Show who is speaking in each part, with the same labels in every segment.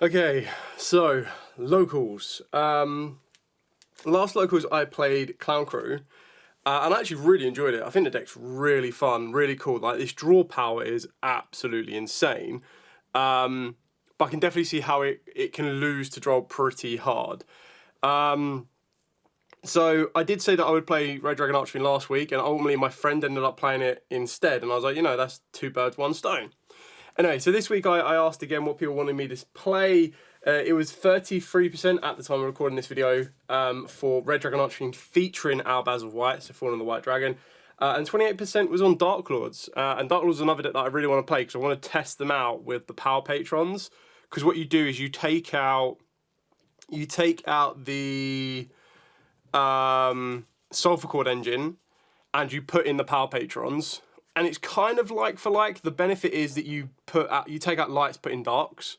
Speaker 1: Okay, so locals. Last locals I played Clown Crew, and I actually really enjoyed it. I think the deck's really fun, really cool. Like, this draw power is absolutely insane. But I can definitely see how it can lose to draw pretty hard. So I did say that I would play Red Dragon Archfiend last week, and ultimately my friend ended up playing it instead, and I was like, you know, that's two birds, one stone. Anyway, so this week I asked again what people wanted me to play. It was 33% at the time of recording this video for Red Dragon Archfiend featuring Albaz of White, so Fallen the White Dragon. And 28% was on Dark Lords. And Dark Lords is another deck that I really want to play because I want to test them out with the Power Patrons. Because what you do is you take out the Sulphur Cord engine and you put in the Power Patrons. And it's kind of like for like. The benefit is that you take out lights, put in darks.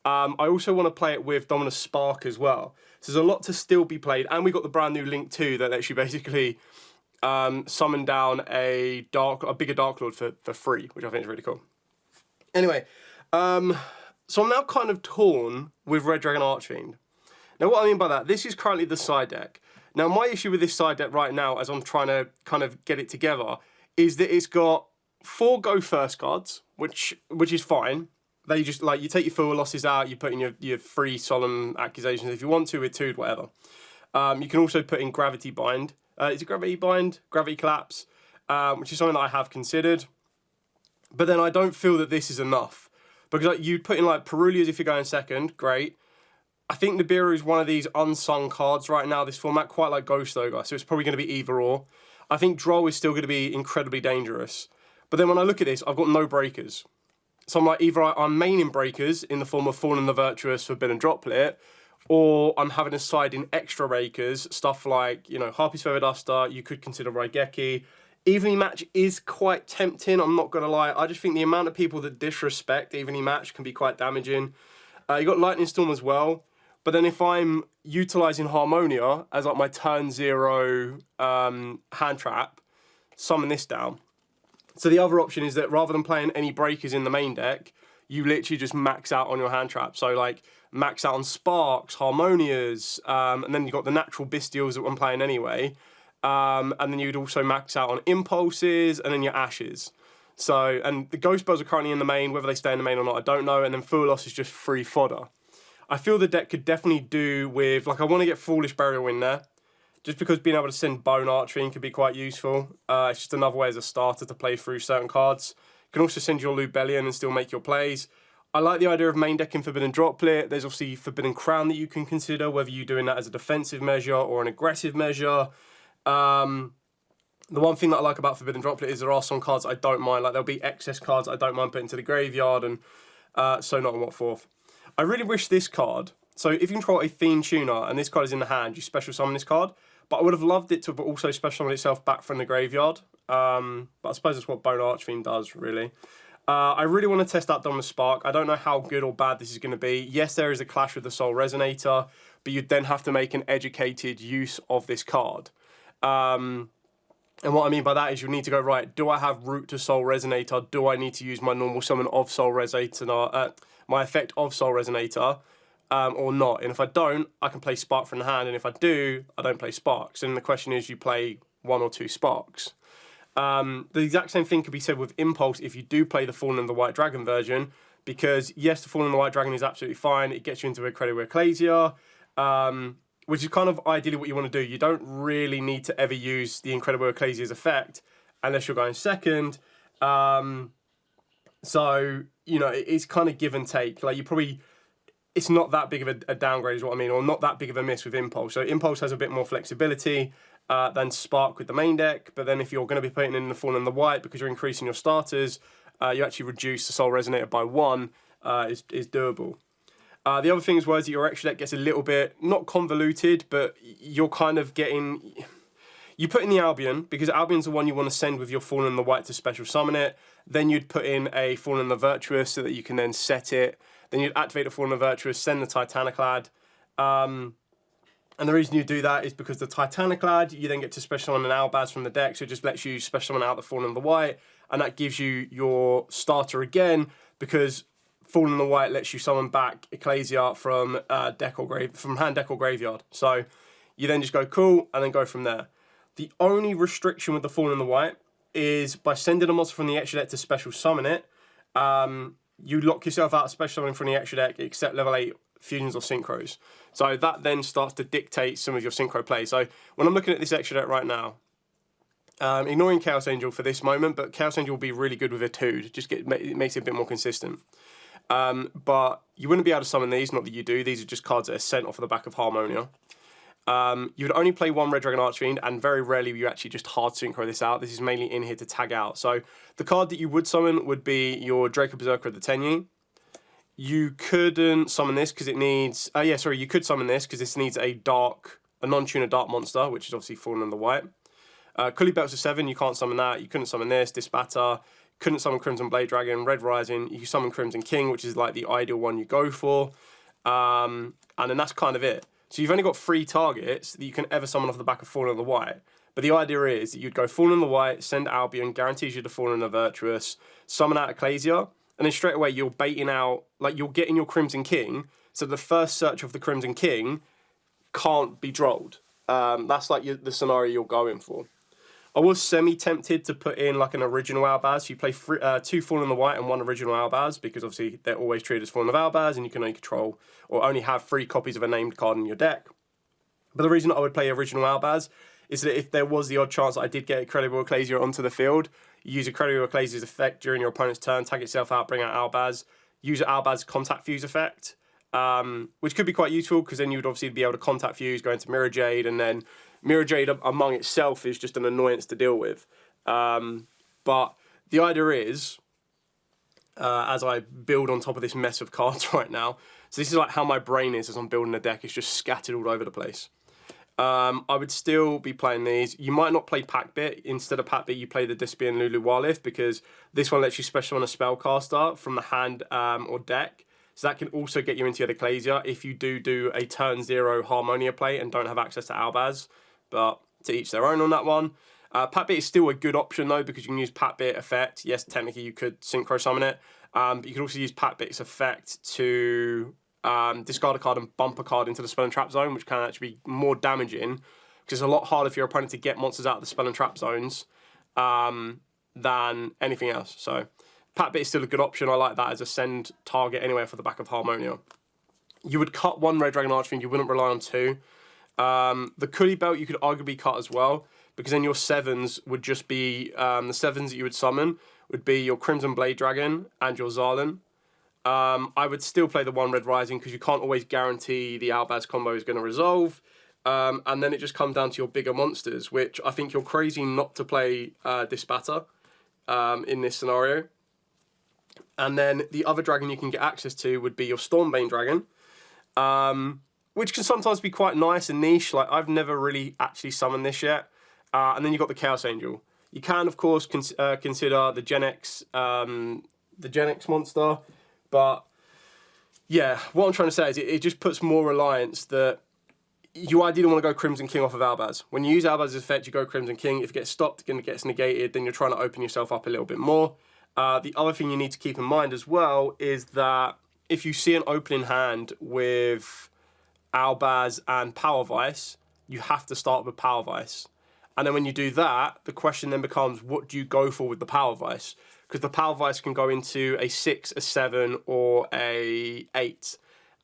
Speaker 1: I also want to play it with Dominus Spark as well. So there's a lot to still be played, and we got the brand new Link 2 that lets you basically summon down a bigger Dark Lord for free, which I think is really cool. Anyway, so I'm now kind of torn with Red Dragon Archfiend. Now, what I mean by that, this is currently the side deck. Now, my issue with this side deck right now, as I'm trying to kind of get it together, is that it's got 4 go first cards, which is fine. They just, like, you take your full losses out, you put in your 3 solemn accusations if you want to, with 2, whatever. You can also put in Gravity Bind. Is it Gravity Bind? Gravity Collapse, which is something that I have considered. But then I don't feel that this is enough. Because like, you'd put in like Perulias if you're going second, great. I think Nibiru is one of these unsung cards right now, this format, quite like Ghost Ogre, so it's probably going to be either or. I think Droll is still going to be incredibly dangerous. But then when I look at this, I've got no breakers. So I'm like, either I'm maining breakers in the form of Fallen the Virtuous, Forbidden Droplet, or I'm having a side in extra breakers, stuff like, you know, Harpy's Feather Duster, you could consider Raigeki. Evenly Match is quite tempting, I'm not going to lie. I just think the amount of people that disrespect Evenly Match can be quite damaging. You got Lightning Storm as well. But then if I'm utilising Harmonia as like my turn 0 hand trap, summon this down. So the other option is that rather than playing any breakers in the main deck, you literally just max out on your hand trap. So like max out on Sparks, Harmonias, and then you've got the natural Bestials that I'm playing anyway. And then you'd also max out on Impulses and then your Ashes. So, and the Ghost Bells are currently in the main, whether they stay in the main or not, I don't know. And then Full Loss is just free fodder. I feel the deck could definitely do with, like, I want to get Foolish Burial in there, just because being able to send Bone Archery could be quite useful. It's just another way as a starter to play through certain cards. You can also send your Lubellion and still make your plays. I like the idea of main decking Forbidden Droplet. There's obviously Forbidden Crown that you can consider, whether you're doing that as a defensive measure or an aggressive measure. The one thing that I like about Forbidden Droplet is there are some cards I don't mind. Like, there'll be excess cards I don't mind putting to the graveyard, and so not on what forth. I really wish this card, so if you control a Fiend Tuner and this card is in the hand, you special summon this card, but I would have loved it to have also special summon itself back from the graveyard. But I suppose that's what Bone Archfiend does, really. I really want to test out Dominus Spark. I don't know how good or bad this is going to be. Yes, there is a clash with the Soul Resonator, but you'd then have to make an educated use of this card. And what I mean by that is you need to go, right, do I have Root to Soul Resonator? Do I need to use my normal summon of Soul Resonator, my effect of Soul Resonator, or not? And if I don't, I can play Spark from the hand, and if I do, I don't play Sparks. And the question is, you play 1 or 2 Sparks. The exact same thing could be said with Impulse if you do play the Fallen and the White Dragon version, because yes, the Fallen and the White Dragon is absolutely fine. It gets you into Incredible Ecclesia, which is kind of ideally what you want to do. You don't really need to ever use the Incredible Ecclesia's effect unless you're going second. So, you know, it's kind of give and take. Like, it's not that big of a downgrade is what I mean, or not that big of a miss with Impulse. So Impulse has a bit more flexibility than Spark with the main deck, but then if you're going to be putting in the Fallen and the White because you're increasing your starters, you actually reduce the Soul Resonator by 1, is doable. The other thing as well is that your extra deck gets a little bit, not convoluted, but you're kind of getting... You put in the Albion, because Albion's the one you want to send with your Fallen and the White to special summon it. Then you'd put in a Fallen and the Virtuous so that you can then set it. Then you'd activate the Fallen and the Virtuous, send the Titaniclad. And the reason you do that is because the Titaniclad, you then get to special summon an Albaz from the deck, so it just lets you special summon out the Fallen and the White, and that gives you your starter again, because Fallen in the White lets you summon back Ecclesia from hand, deck, or graveyard. So you then just go cool, and then go from there. The only restriction with the Fallen in the White is by sending a monster from the extra deck to special summon it, you lock yourself out of special summoning from the extra deck except level 8 fusions or synchros. So that then starts to dictate some of your synchro play. So when I'm looking at this extra deck right now, ignoring Chaos Angel for this moment, but Chaos Angel will be really good with a 2. It makes it a bit more consistent. But you wouldn't be able to summon these, not that you do. These are just cards that are sent off of the back of Harmonia. You would only play one Red Dragon Archfiend, and very rarely you actually just hard synchro this out. This is mainly in here to tag out. So the card that you would summon would be your Draco Berserker of the Tenyi. You couldn't summon this because it needs... you could summon this because this needs a non-tuner dark monster, which is obviously Fallen in the White. Cully Belt's a 7, you can't summon that. You couldn't summon this, Disbatter. Couldn't summon Crimson Blade Dragon, Red Rising. You can summon Crimson King, which is like the ideal one you go for. And then that's kind of it. So you've only got 3 targets that you can ever summon off the back of Fallen in the White. But the idea is that you'd go Fallen in the White, send Albion, guarantees you to Fallen in the Virtuous, summon out Ecclesia, and then straight away you're baiting out, like you're getting your Crimson King, so the first search of the Crimson King can't be drolled. That's like the scenario you're going for. I was semi-tempted to put in like an original Albaz. So you play 2 Fallen in the White and 1 original Albaz, because obviously they're always treated as Fallen of Albaz, and you can only control or only have 3 copies of a named card in your deck. But the reason I would play original Albaz is that if there was the odd chance that I did get Incredible Ecclesia onto the field, you use Incredible Ecclesia's effect during your opponent's turn, tag itself out, bring out Albaz, use Albaz Contact Fuse effect, which could be quite useful because then you would obviously be able to Contact Fuse, go into Mirror Jade, and then Mirror Jade among itself is just an annoyance to deal with. But the idea is, as I build on top of this mess of cards right now, so this is like how my brain is as I'm building a deck. It's just scattered all over the place. I would still be playing these. You might not play Packbit. Instead of Packbit, you play the Dyspian Lulu Warlift, because this one lets you special on a spellcaster from the hand or deck. So that can also get you into your Ecclesia if you do a turn 0 Harmonia play and don't have access to Albaz. But to each their own on that one. Packbit is still a good option though, because you can use Packbit effect. Yes, technically you could synchro summon it. But you could also use Packbit's effect to discard a card and bump a card into the spell and trap zone, which can actually be more damaging, because it's a lot harder for your opponent to get monsters out of the spell and trap zones than anything else. So Packbit is still a good option. I like that as a send target anyway for the back of Harmonia. You would cut 1 Red Dragon Archfiend, you wouldn't rely on 2. The Cully Belt you could arguably cut as well, because then your 7s would just be, the 7s that you would summon would be your Crimson Blade Dragon and your Zarlan. I would still play the 1 Red Rising, because you can't always guarantee the Albaz combo is going to resolve. And then it just comes down to your bigger monsters, which I think you're crazy not to play Disbatter in this scenario. And then the other dragon you can get access to would be your Stormbane Dragon, which can sometimes be quite nice and niche. Like, I've never really actually summoned this yet. And then you've got the Chaos Angel. You can, of course, consider the Gen X monster. But, yeah, what I'm trying to say is it just puts more reliance that you ideally want to go Crimson King off of Albaz. When you use Albaz's effect, you go Crimson King. If it gets stopped and it gets negated, then you're trying to open yourself up a little bit more. The other thing you need to keep in mind as well is that if you see an opening hand with Albaz and Power Vice, you have to start with Power Vice. And then when you do that, the question then becomes, what do you go for with the Power Vice? Because the Power Vice can go into a 6, a 7, or a 8.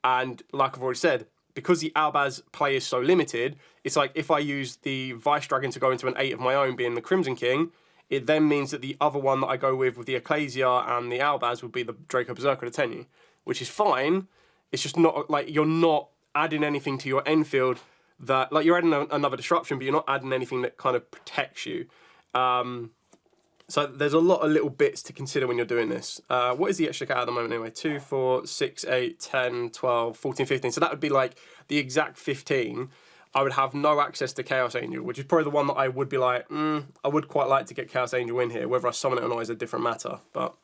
Speaker 1: And like I've already said, because the Albaz play is so limited, it's like if I use the Vice Dragon to go into an 8 of my own, being the Crimson King, it then means that the other one that I go with the Ecclesia and the Albaz would be the Draco Berserker of the Tenyi, which is fine. It's just not, like, you're not adding anything to your end field that, like, you're adding another disruption, but you're not adding anything that kind of protects you. So there's a lot of little bits to consider when you're doing this. What is the extra cat at the moment anyway? 2, 4, 6, 8, 10, 12, 14, 15. So that would be like the exact 15. I would have no access to Chaos Angel, which is probably the one that I would be like, I would quite like to get Chaos Angel in here. Whether I summon it or not is a different matter. But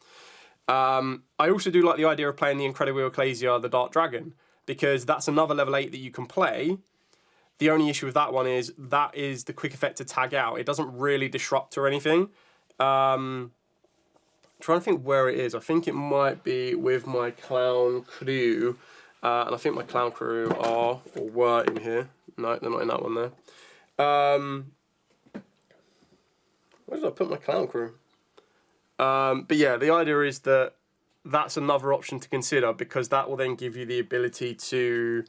Speaker 1: I also do like the idea of playing the Incredible Ecclesia, the Dark Dragon, because that's another level 8 that you can play. The only issue with that one is that is the quick effect to tag out. It doesn't really disrupt or anything. trying to think where it is. I think it might be with my clown crew. And I think my clown crew are, or were in here. No, they're not in that one there. Where did I put my clown crew? But yeah, the idea is that that's another option to consider, because that will then give you the ability to...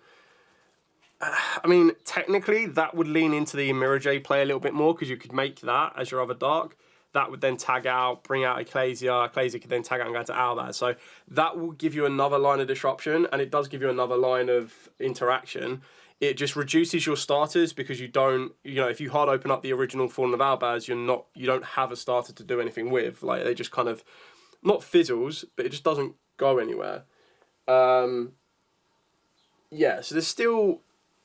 Speaker 1: I mean, technically, that would lean into the Mirage play a little bit more, because you could make that as your other dark. That would then tag out, bring out Ecclesia. Ecclesia could then tag out and go to Albaz. So that will give you another line of disruption, and it does give you another line of interaction. It just reduces your starters, because you don't, you know, if you hard open up the original Fallen of Albaz, you don't have a starter to do anything with. Like, they just kind of, not fizzles, but it just doesn't go anywhere. Yeah, so there's still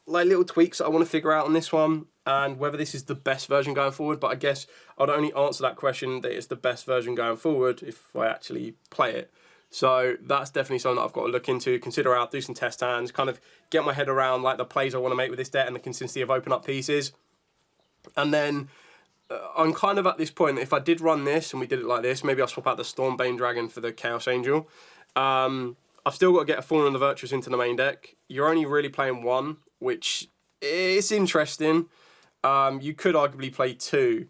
Speaker 1: like little tweaks that I want to figure out on this one, and whether this is the best version going forward. But I guess I'd only answer that question that it's the best version going forward if I actually play it. So that's definitely something that I've got to look into, consider out, do some test hands, kind of get my head around like the plays I want to make with this deck and the consistency of open up pieces. And then I'm kind of at this point that if I did run this and we did it like this, maybe I'll swap out the Stormbane Dragon for the Chaos Angel. I've still got to get a Fallen and the Virtuous into the main deck. You're only really playing one, which is interesting. You could arguably play two,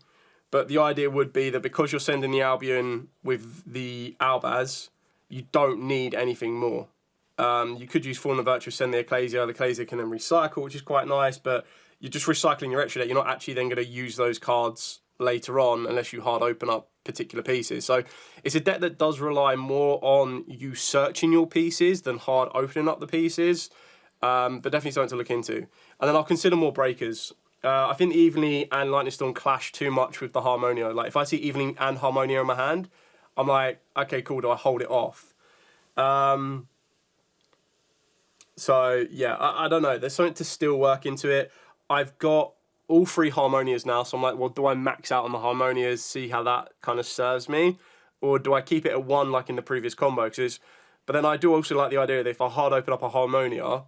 Speaker 1: but the idea would be that because you're sending the Albion with the Albaz, you don't need anything more. You could use Fallen and Virtuous, send the Ecclesia. The Ecclesia can then recycle, which is quite nice, but you're just recycling your extra deck. You're not actually then going to use those cards later on unless you hard open up particular pieces. So it's a deck that does rely more on you searching your pieces than hard opening up the pieces, but definitely something to look into. And then I'll consider more breakers. I think the Evening and Lightning Storm clash too much with the Harmonia. Like, if I see Evening and Harmonia in my hand, I'm like, okay, cool, do I hold it off? So yeah, I don't know. There's something to still work into it. I've got all three Harmonias now, so I'm like, well, do I max out on the Harmonias, see how that kind of serves me? Or do I keep it at one like in the previous combo? But then I do also like the idea that if I hard open up a Harmonia,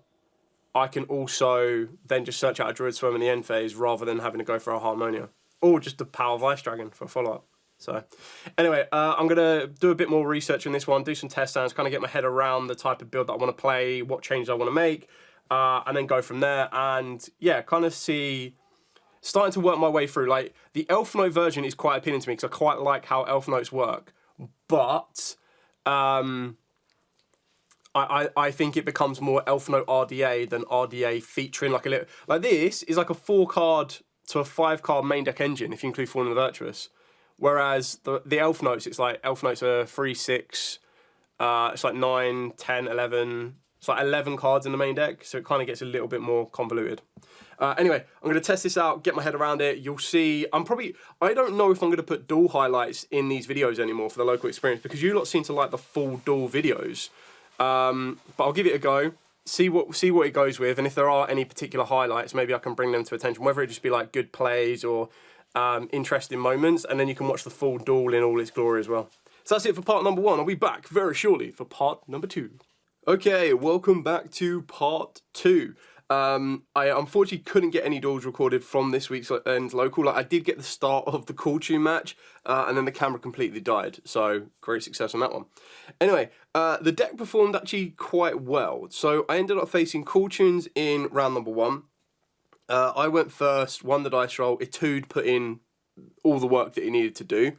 Speaker 1: I can also then just search out a Druid Swarm in the end phase rather than having to go for a Harmonia. Or just the Power of Ice Dragon for a follow-up. So, anyway, I'm going to do a bit more research on this one, do some test sounds, kind of get my head around the type of build that I want to play, what changes I want to make, and then go from there. And, yeah, kind of starting to work my way through. Like, the Elf Note version is quite appealing to me because I quite like how Elf Notes work. But I think it becomes more Elf Note RDA than RDA featuring like a little... Like, this is like a 4-card to a 5-card main deck engine if you include Fallen and the Virtuous. Whereas the Elf Notes, it's like Elf Notes are 3, 6, it's like 9, 10, 11. It's like 11 cards in the main deck, so it kind of gets a little bit more convoluted. Anyway, I'm going to test this out, get my head around it. You'll see, I don't know if I'm going to put duel highlights in these videos anymore for the local experience, because you lot seem to like the full duel videos. But I'll give it a go, see what it goes with, and if there are any particular highlights, maybe I can bring them to attention, whether it just be like good plays or interesting moments, and then you can watch the full duel in all its glory as well. So that's it for part number 1. I'll be back very shortly for part number 2. Okay, welcome back to part 2. I unfortunately couldn't get any duels recorded from this week's end local. Like, I did get the start of the Call Tune match, and then the camera completely died. So great success on that one. Anyway, the deck performed actually quite well. So I ended up facing Call Tunes in round number 1. I went first, won the dice roll. Etude put in all the work that he needed to do.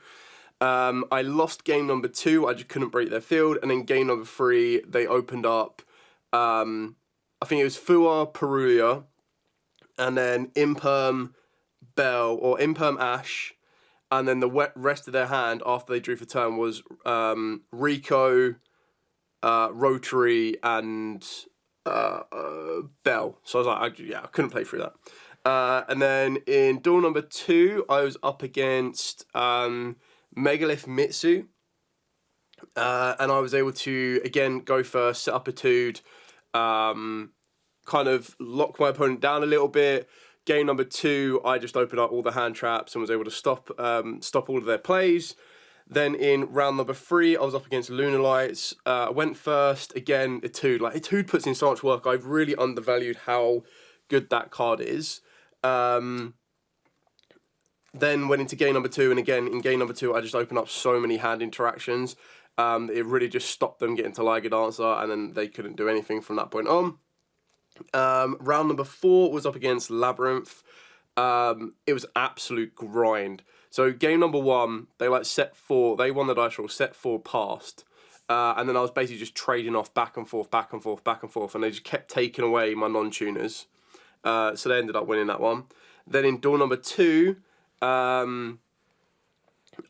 Speaker 1: I lost game number 2. I just couldn't break their field. And then game number 3, they opened up, I think it was Fua, Perulia, and then Imperm, Bell, or Imperm, Ash. And then the rest of their hand, after they drew for turn, was Rico, Rotary, and... Bell. So I was like, I couldn't play through that. And then in duel number 2, I was up against Megalith Mitsu. And I was able to, again, go first, set up Etude, kind of lock my opponent down a little bit. Game number 2, I just opened up all the hand traps and was able to stop all of their plays. Then in round number 3, I was up against Lunalights. I went first, again, Etude. Like, Etude puts in so much work. I've really undervalued how good that card is. Then went into game number 2, and again, in game number 2, I just opened up so many hand interactions. It really just stopped them getting to Liga Dancer, and then they couldn't do anything from that point on. Round number 4 was up against Labyrinth. It was absolute grind. So game number 1, they like set 4, they won the dice roll, set 4 passed. And then I was basically just trading off back and forth, back and forth, back and forth, and they just kept taking away my non-tuners. So they ended up winning that one. Then in door number 2, I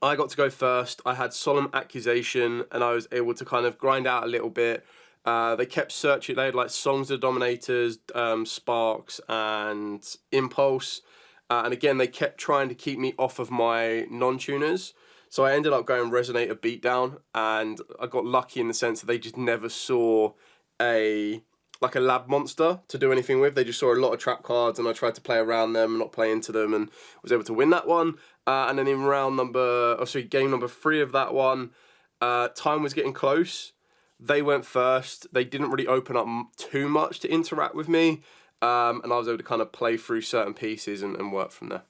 Speaker 1: got to go first. I had Solemn Accusation, and I was able to kind of grind out a little bit. They kept searching. They had like Songs of the Dominators, Sparks, and Impulse. And again, they kept trying to keep me off of my non-tuners. So I ended up going Resonator Beatdown, and I got lucky in the sense that they just never saw a lab monster to do anything with. They just saw a lot of trap cards, and I tried to play around them, not play into them, and was able to win that one. And then in game number 3 of that one, time was getting close. They went first. They didn't really open up too much to interact with me, and I was able to kind of play through certain pieces and work from there.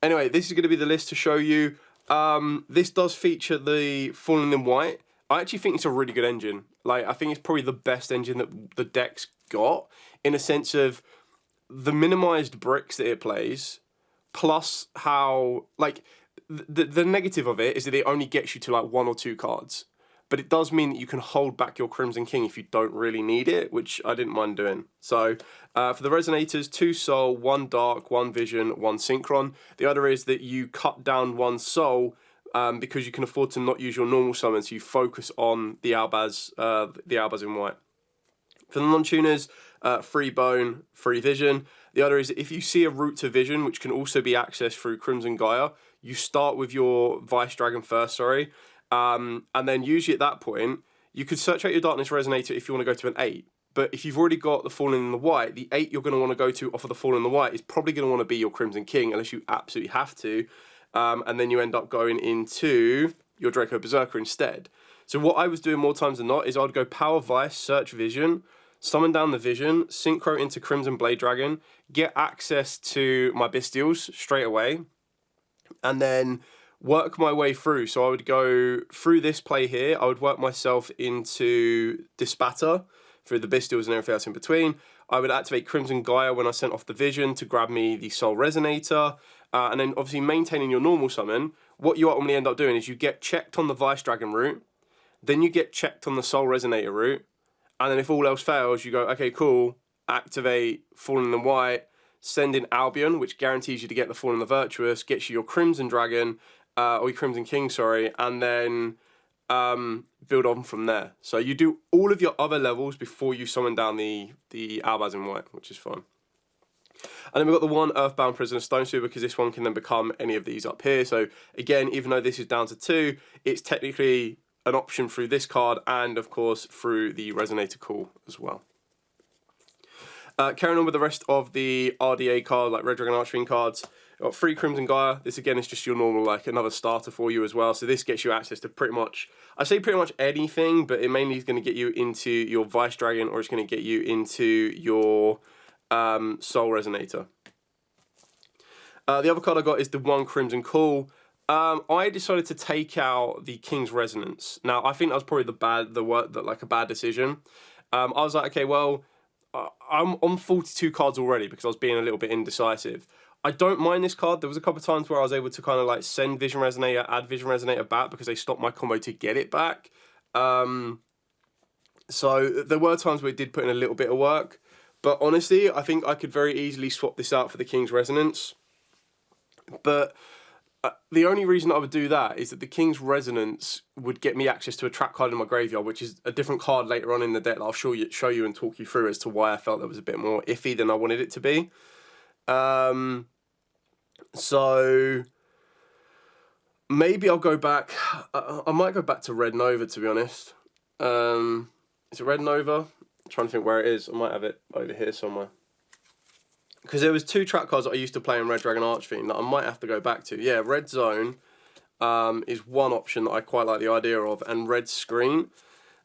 Speaker 1: Anyway, this is going to be the list to show you. This does feature the Falling in White. I actually think it's a really good engine. Like, I think it's probably the best engine that the deck's got, in a sense of the minimized bricks that it plays, plus how, like, the negative of it is that it only gets you to like 1 or 2 cards. But it does mean that you can hold back your Crimson King if you don't really need it, which I didn't mind doing. So, for the Resonators, 2 Soul, 1 Dark, 1 Vision, 1 Synchron. The other is that you cut down 1 Soul because you can afford to not use your normal summons, so you focus on the Albaz in white. For the non-tuners, 3 Bone, 3 Vision. The other is that if you see a route to Vision, which can also be accessed through Crimson Gaia, you start with your Vice Dragon first, and then usually at that point, you could search out your Darkness Resonator if you want to go to an 8. But if you've already got the Fallen in the White, the 8 you're going to want to go to off of the Fallen in the White is probably going to want to be your Crimson King, unless you absolutely have to. And then you end up going into your Draco Berserker instead. So what I was doing more times than not is I'd go Power Vice, search Vision, summon down the Vision, synchro into Crimson Blade Dragon, get access to my Bestials straight away, and then work my way through. So I would go through this play here, I would work myself into Dispatter through the Bestials and everything else in between. I would activate Crimson Gaia when I sent off the Vision to grab me the Soul Resonator, and then obviously maintaining your normal summon. What you ultimately end up doing is you get checked on the Vice Dragon route, then you get checked on the Soul Resonator route, and then if all else fails, you go, okay, cool, activate Fallen in the White, send in Albion, which guarantees you to get the Fallen in the Virtuous, gets you your Crimson Dragon, or your Crimson King, sorry, and then build on from there. So you do all of your other levels before you summon down the Albaz in white, which is fine. And then we've got the 1 Earthbound Prisoner Stonespear, because this one can then become any of these up here. So again, even though this is down to 2, it's technically an option through this card and of course through the Resonator Call as well. Carrying on with the rest of the RDA card, like Red Dragon Archfiend cards, got 3 Crimson Gaia. This again is just your normal, like another starter for you as well. So this gets you access to pretty much, I say pretty much anything, but it mainly is going to get you into your Vice Dragon, or it's going to get you into your Soul Resonator. The other card I got is the 1 Crimson Call. I decided to take out the King's Resonance. Now I think that was probably a bad decision. I was like, okay, well, I'm on 42 cards already because I was being a little bit indecisive. I don't mind this card. There was a couple of times where I was able to kind of like send Vision Resonator, add Vision Resonator back because they stopped my combo to get it back. So there were times where it did put in a little bit of work. But honestly, I think I could very easily swap this out for the King's Resonance. But the only reason I would do that is that the King's Resonance would get me access to a trap card in my graveyard, which is a different card later on in the deck that I'll show you and talk you through as to why I felt that was a bit more iffy than I wanted it to be. So maybe I'll go back. I might go back to Red Nova, to be honest. Is it Red Nova? I'm trying to think where it is. I might have it over here somewhere. Because there was 2 trap cards that I used to play in Red Dragon Archfiend that I might have to go back to. Yeah, Red Zone is one option that I quite like the idea of, and Red Screen.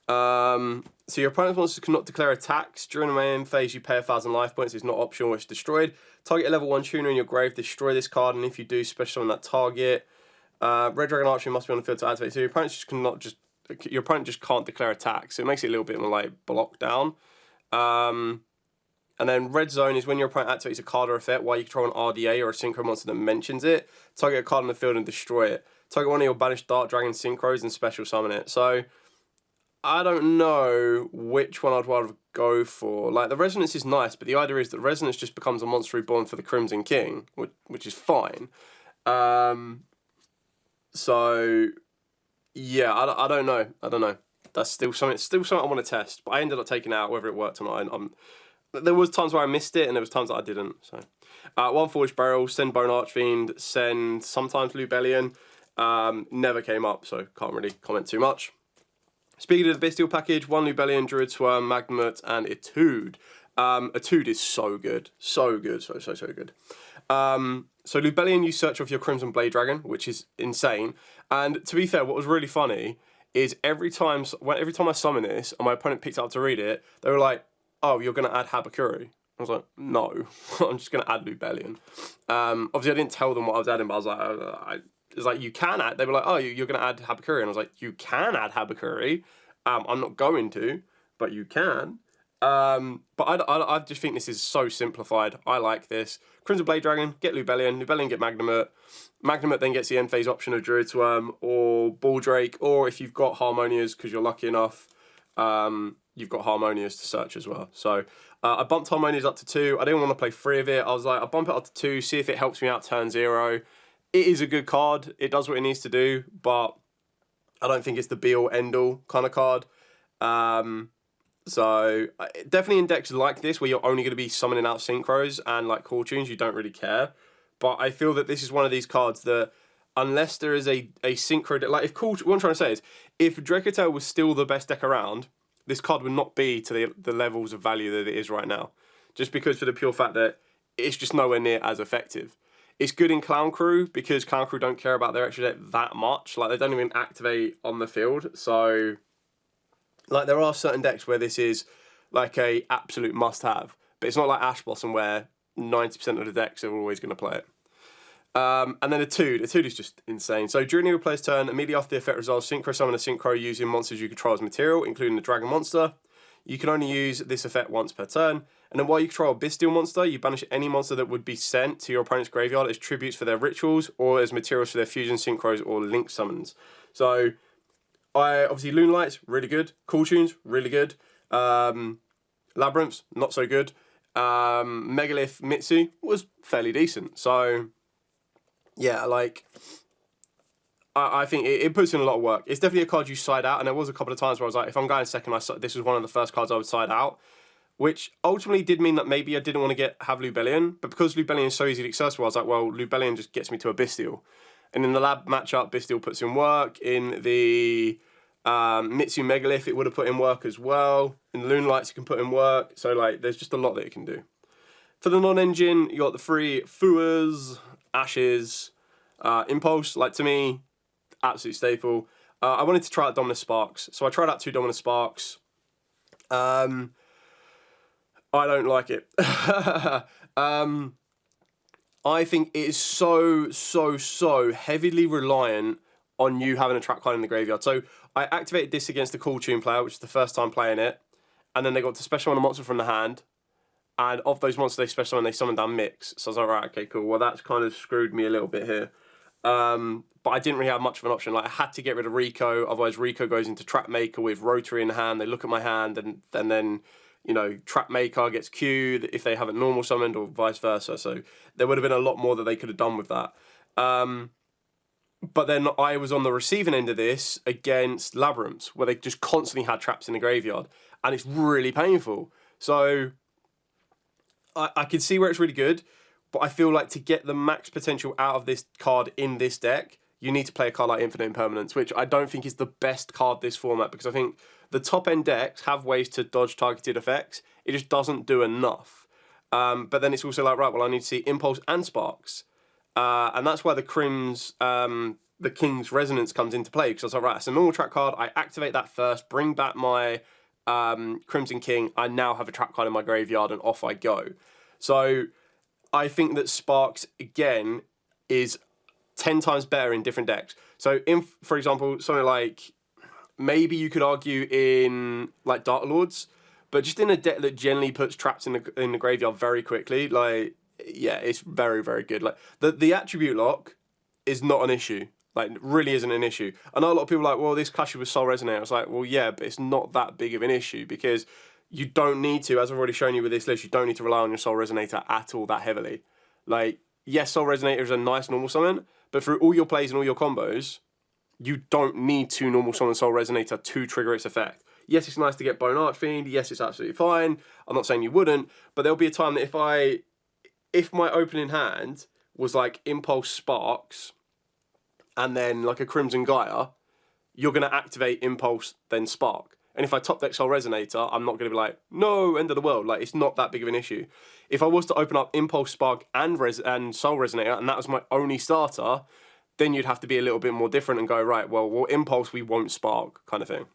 Speaker 1: So your opponent's monsters cannot declare attacks. During the main phase, you pay 1,000 life points. It's not optional, it's destroyed. Target a level 1 tuner in your grave, destroy this card, and if you do, special summon that target. Red Dragon Archfiend must be on the field to activate. So your opponent just can't declare attacks. So it makes it a little bit more like block down. And then Red Zone is when your opponent activates a card or effect while you control an RDA or a synchro monster that mentions it. Target a card on the field and destroy it. Target one of your banished Dark Dragon synchros and special summon it. So I don't know which one I'd rather go for. Like, the Resonance is nice, but the idea is that Resonance just becomes a monster reborn for the Crimson King, which is fine. So yeah, I don't know. That's still something I want to test. But I ended up taking it out whether it worked or not. There was times where I missed it, and there was times that I didn't. So, one Forged Barrel, send Bone Archfiend, send sometimes Lubellion. Never came up, so can't really comment too much. Speaking of the Bestial package, 1 Lubellion, Druid Swarm, Magnemite, and Etude. Etude is so good. So good. So good. So Lubellion, you search off your Crimson Blade Dragon, which is insane. And to be fair, what was really funny is every time I summon this, and my opponent picked it up to read it, they were like, oh, you're going to add Habakuri. I was like, no, I'm just going to add Lubellion. Obviously, I didn't tell them what I was adding, but I was like, it's like, you can add. They were like, oh, you're going to add Habakuri. And I was like, you can add Habakuri. I'm not going to, but you can. But I just think this is so simplified. I like this. Crimson Blade Dragon, get Lubellion. Lubellion, get Magnemite. Magnemite then gets the end phase option of Druid Swarm or Balldrake, or if you've got Harmonias, because you're lucky enough, you've got Harmonias to search as well. So I bumped Harmonias up to 2. I didn't want to play 3 of it. I was like, I'll bump it up to 2, see if it helps me out turn 0. It is a good card. It does what it needs to do, but I don't think it's the be-all, end-all kind of card. So definitely in decks like this, where you're only going to be summoning out synchros and like call tunes, you don't really care. But I feel that this is one of these cards that, unless there is a synchro deck, like what I'm trying to say is, if Dracotail was still the best deck around, this card would not be to the levels of value that it is right now. Just because for the pure fact that it's just nowhere near as effective. It's good in Clown Crew because Clown Crew don't care about their extra deck that much. Like, they don't even activate on the field. So, like, there are certain decks where this is like a absolute must-have. But it's not like Ash Blossom where 90% of the decks are always going to play it. And then Etude. Etude is just insane. So during your player's turn, immediately after the effect resolves, synchro summon a synchro using monsters you control as material, including the dragon monster. You can only use this effect once per turn. And then while you control a bestial monster, you banish any monster that would be sent to your opponent's graveyard as tributes for their rituals or as materials for their fusion, synchros, or link summons. So, obviously Loonlights, really good. Cool Tunes, really good. Labyrinths, not so good. Megalith Mitsu was fairly decent. So, yeah, like, I think it puts in a lot of work. It's definitely a card you side out, and there was a couple of times where I was like, if I'm going second, this was one of the first cards I would side out, which ultimately did mean that maybe I didn't want to have Lubellion, but because Lubellion is so easily accessible, I was like, well, Lubellion just gets me to a Bestial. And in the lab matchup, Bestial puts in work. In the Mitsu Megalith, it would have put in work as well. In the Loonlights, it can put in work. So, like, there's just a lot that it can do. For the non-engine, you got the 3 Fuas, Ashes, Impulse. Like, to me, absolute staple. I wanted to try out Dominus Sparks, so I tried out 2 Dominus Sparks. I don't like it. I think it is so heavily reliant on you having a trap card in the graveyard. So I activated this against the Cool Tune player, which is the first time playing it, and then they got to special summon a monster from the hand, and of those monsters they special summon, they summoned down Mix. So I was like, right, okay, cool. Well, that's kind of screwed me a little bit here. But I didn't really have much of an option. Like, I had to get rid of Rico, otherwise Rico goes into Trap Maker with Rotary in the hand. They look at my hand, and then, you know, Trap Maker gets queued if they haven't normal summoned, or vice versa. So there would have been a lot more that they could have done with that. But then I was on the receiving end of this against Labyrinths, where they just constantly had traps in the graveyard, and it's really painful. So I can see where it's really good, but I feel like to get the max potential out of this card in this deck, you need to play a card like Infinite Impermanence, which I don't think is the best card this format, because I think the top end decks have ways to dodge targeted effects. It just doesn't do enough. But then it's also like, right, well, I need to see Impulse and Sparks. And that's why the Crims the King's Resonance comes into play, because I was like, right, it's a normal trap card. I activate that first, bring back my Crimson King. I now have a trap card in my graveyard, and off I go. So I think that Sparks, again, is 10 times better in different decks. So, for example, something like, maybe you could argue in like Dark Lords, but just in a deck that generally puts traps in the graveyard very quickly, like, yeah, it's very, very good. Like the attribute lock is not an issue. Like, really isn't an issue. I know a lot of people are like, well, this clashes with Soul Resonator. I was like, well, yeah, but it's not that big of an issue, because you don't need to, as I've already shown you with this list, you don't need to rely on your Soul Resonator at all that heavily. Like, yes, Soul Resonator is a nice normal summon, but through all your plays and all your combos, you don't need to normal summon Soul Resonator to trigger its effect. Yes, it's nice to get Bone Archfiend. Yes, it's absolutely fine. I'm not saying you wouldn't, but there'll be a time that if my opening hand was like Impulse Sparks and then like a Crimson Gaia, you're going to activate Impulse, then Spark. And if I top deck Soul Resonator, I'm not going to be like, no, end of the world. Like, it's not that big of an issue. If I was to open up Impulse, Spark, and Soul Resonator, and that was my only starter, then you'd have to be a little bit more different and go, right, well, Impulse, we won't Spark, kind of thing.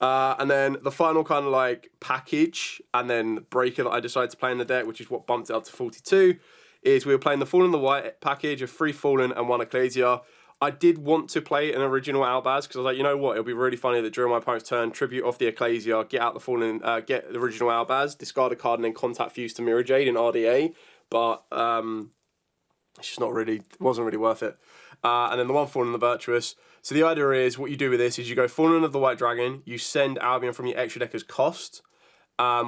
Speaker 1: And then the final kind of like package and then breaker that I decided to play in the deck, which is what bumped it up to 42, is we were playing the Fallen the White package of 3 Fallen and 1 Ecclesia. I did want to play an original Albaz, because I was like, you know what, it'll be really funny that during my opponent's turn, tribute off the Ecclesia, get out the Fallen, get the original Albaz, discard a card, and then contact Fuse to Mirror Jade in RDA. But it's just wasn't really worth it. And then the 1 Fallen the Virtuous. So the idea is, what you do with this is you go Fallen of the White Dragon, you send Albion from your extra deck as cost,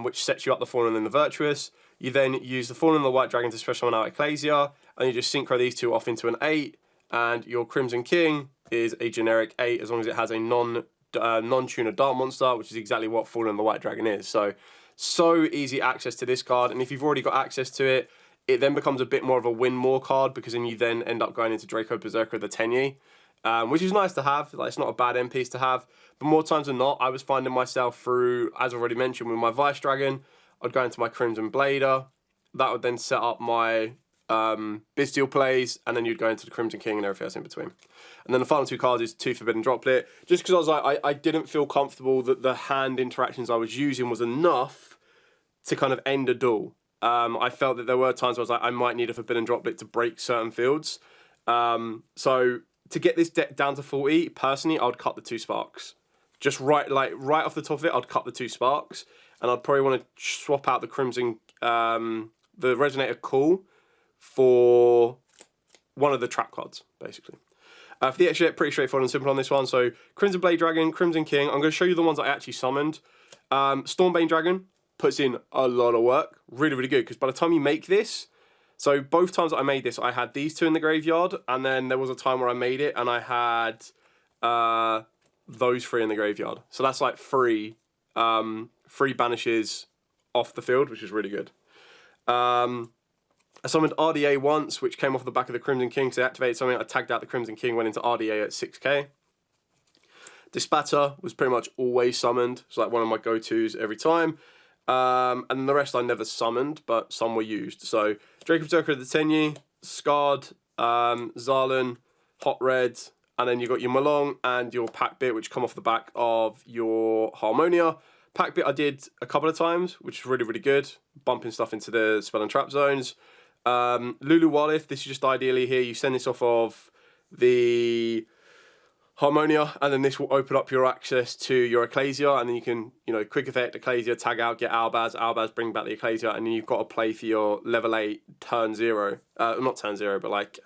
Speaker 1: which sets you up the Fallen and the Virtuous. You then use the Fallen of the White Dragon to special summon out Ecclesia, and you just synchro these two off into an 8, and your Crimson King is a generic 8 as long as it has a non-tuner Dark Monster, which is exactly what Fallen of the White Dragon is. So easy access to this card, and if you've already got access to it, it then becomes a bit more of a win more card, because then you then end up going into Draco Berserker the Tenyi, which is nice to have. Like, it's not a bad end piece to have. But more times than not, I was finding myself through, as I've already mentioned, with my Vice Dragon, I'd go into my Crimson Blader. That would then set up my Bestial plays, and then you'd go into the Crimson King and everything else in between. And then the final 2 cards is 2 Forbidden Droplet, just because I was like, I didn't feel comfortable that the hand interactions I was using was enough to kind of end a duel. I felt that there were times where I was like, I might need a Forbidden Droplet to break certain fields. So to get this deck down to 40, personally, I would cut the 2 Sparks. Just right off the top of it, I'd cut the 2 Sparks, and I'd probably want to swap out the Crimson, the Resonator Call for one of the trap cards, basically. For the extra deck, pretty straightforward and simple on this one. So Crimson Blade Dragon, Crimson King. I'm going to show you the ones I actually summoned. Stormbane Dragon puts in a lot of work. Really, really good, because by the time you make this, so both times that I made this, I had these 2 in the graveyard, and then there was a time where I made it and I had those 3 in the graveyard. So that's like 3 banishes off the field, which is really good. I summoned RDA once, which came off the back of the Crimson King, so I activated something, I tagged out the Crimson King, went into RDA at 6k. Dispatter was pretty much always summoned. It's like one of my go-tos every time. And then the rest I never summoned, but some were used. So Draco Berserker the Tenyi, Scarred, Zarlan, Hot Red, and then you got your Malong and your Pack Bit, which come off the back of your Harmonia. Pack Bit I did a couple of times, which is really, really good. Bumping stuff into the spell and trap zones. Lulu Walith, this is just ideally here. You send this off of the Harmonia, and then this will open up your access to your Ecclesia, and then you can, quick effect Ecclesia, tag out, get Albaz, bring back the Ecclesia, and then you've got to play for your level 8 turn 0. Not turn 0, but like,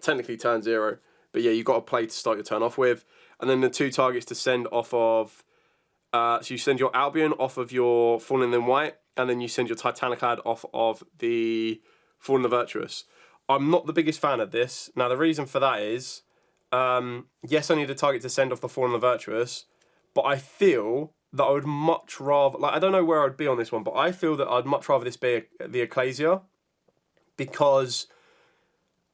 Speaker 1: technically turn 0. But yeah, you've got to play to start your turn off with. And then the 2 targets to send off of, so you send your Albion off of your Fallen in White, and then you send your Titaniclad off of the Fallen the Virtuous. I'm not the biggest fan of this. Now, the reason for that is, yes, I need a target to send off the Fallen the Virtuous, but I feel that I would much rather, like, I don't know where I'd be on this one, but I feel that I'd much rather this be the Ecclesia, because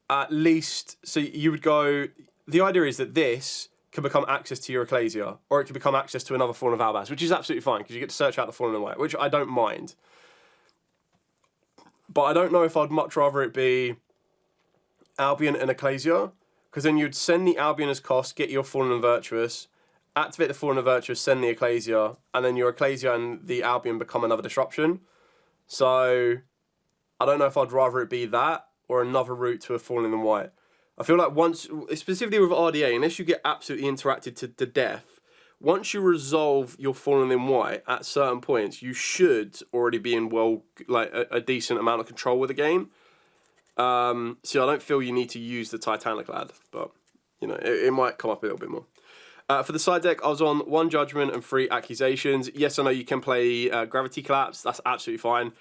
Speaker 1: at least, so you would go, the idea is that this can become access to your Ecclesia, or it can become access to another Fallen of Albaz, which is absolutely fine, because you get to search out the Fallen in White, which I don't mind. But I don't know if I'd much rather it be Albion and Ecclesia, because then you'd send the Albion as cost, get your Fallen and Virtuous, activate the Fallen and Virtuous, send the Ecclesia, and then your Ecclesia and the Albion become another disruption. So I don't know if I'd rather it be that or another route to a Fallen in White. I feel like once, specifically with RDA, unless you get absolutely interacted to death, once you resolve your Fallen in White at certain points, you should already be in a decent amount of control with the game. So I don't feel you need to use the Titanic Lad, but you know it might come up a little bit more. For the side deck, I was on 1 Judgment and 3 Accusations. Yes, I know you can play Gravity Collapse. That's absolutely fine.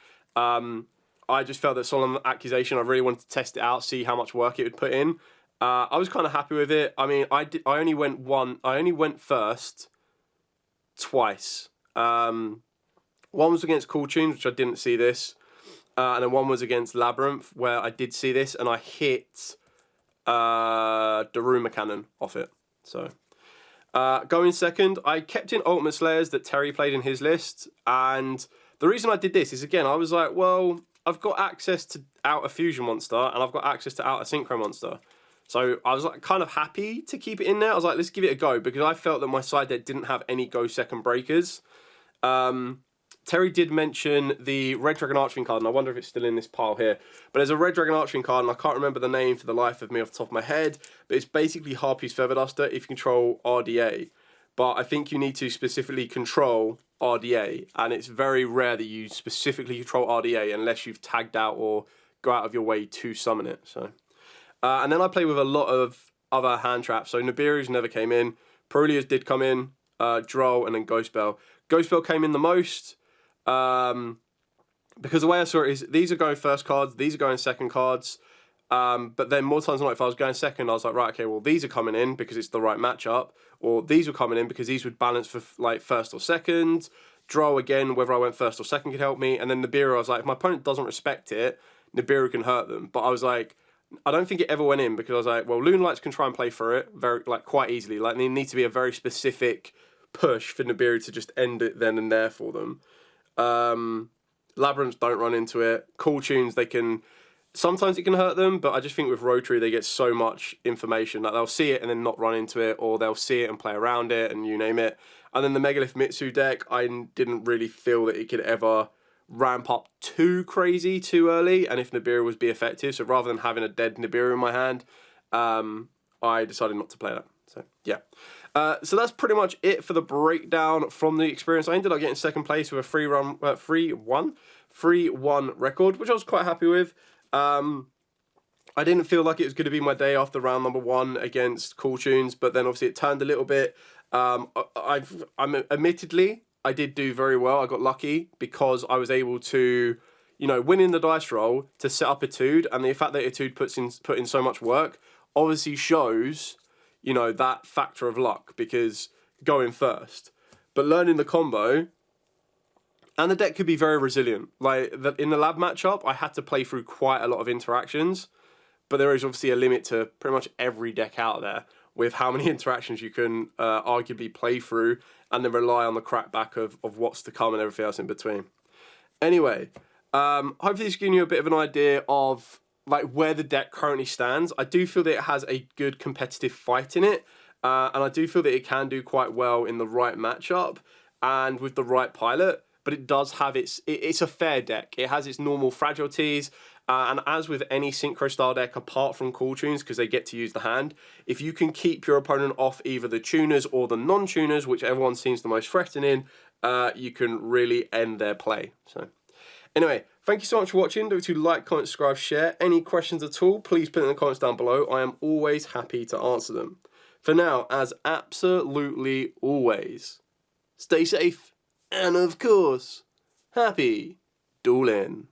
Speaker 1: I just felt that Solemn Accusation, I really wanted to test it out, see how much work it would put in. I was kind of happy with it. I mean, I only went first twice. One was against Cool Tunes, which I didn't see this. And then one was against Labyrinth, where I did see this, and I hit Daruma Cannon off it. So, going second, I kept in Ultimate Slayers that Terry played in his list, and the reason I did this is, again, I was like, well, I've got access to Outer Fusion Monster, and I've got access to Outer Synchro Monster. So I was like kind of happy to keep it in there. I was like, let's give it a go, because I felt that my side deck didn't have any go second breakers. Terry did mention the Red Dragon Archfiend card, and I wonder if it's still in this pile here. But there's a Red Dragon Archfiend card, and I can't remember the name for the life of me off the top of my head. But it's basically Harpy's Feather Duster if you control RDA. But I think you need to specifically control RDA, and it's very rare that you specifically control RDA unless you've tagged out or go out of your way to summon it. So, and then I play with a lot of other hand traps. So Nibiru's never came in. Prolia's did come in. Droll, and then Ghost Bell. Ghost Bell came in the most. Because the way I saw it is these are going first cards, these are going second cards, but then more times than not, if I was going second, I was like, right, okay, well, these are coming in because it's the right matchup, or these were coming in because these would balance for like first or second. Droll again, whether I went first or second could help me, and then Nibiru, I was like, if my opponent doesn't respect it, Nibiru can hurt them. But I was like, I don't think it ever went in because I was like, well, Lunalights can try and play for it quite easily. Like, there needs to be a very specific push for Nibiru to just end it then and there for them. Labyrinths don't run into it. Cool Tunes, they can... Sometimes it can hurt them, but I just think with Rotary, they get so much information. Like, they'll see it and then not run into it, or they'll see it and play around it, and you name it. And then the Megalith Mitsu deck, I didn't really feel that it could ever ramp up too crazy too early, and if Nibiru was be effective. So rather than having a dead Nibiru in my hand, I decided not to play that. So, yeah. So that's pretty much it for the breakdown from the experience. I ended up getting second place with a 3-1 record, which I was quite happy with. I didn't feel like it was going to be my day after round number 1 against Cool Tunes, but then obviously it turned a little bit. Admittedly, I did do very well. I got lucky because I was able to, you know, win in the dice roll to set up Etude, and the fact that Etude put in so much work obviously shows, you know, that factor of luck, because going first. But learning the combo, and the deck could be very resilient. Like, in the lab matchup, I had to play through quite a lot of interactions, but there is obviously a limit to pretty much every deck out there with how many interactions you can arguably play through, and then rely on the crackback of what's to come and everything else in between. Anyway, hopefully this is giving you a bit of an idea of like where the deck currently stands. I do feel that it has a good competitive fight in it, and I do feel that it can do quite well in the right matchup and with the right pilot, but it does have it's a fair deck. It has its normal fragilities, and as with any synchro style deck apart from Cool Tunes, because they get to use the hand, if you can keep your opponent off either the tuners or the non-tuners, whichever one seems the most threatening, you can really end their play. So anyway, thank you so much for watching. Don't forget to like, comment, subscribe, share. Any questions at all, please put it in the comments down below. I am always happy to answer them. For now, as absolutely always, stay safe, and of course, happy dueling.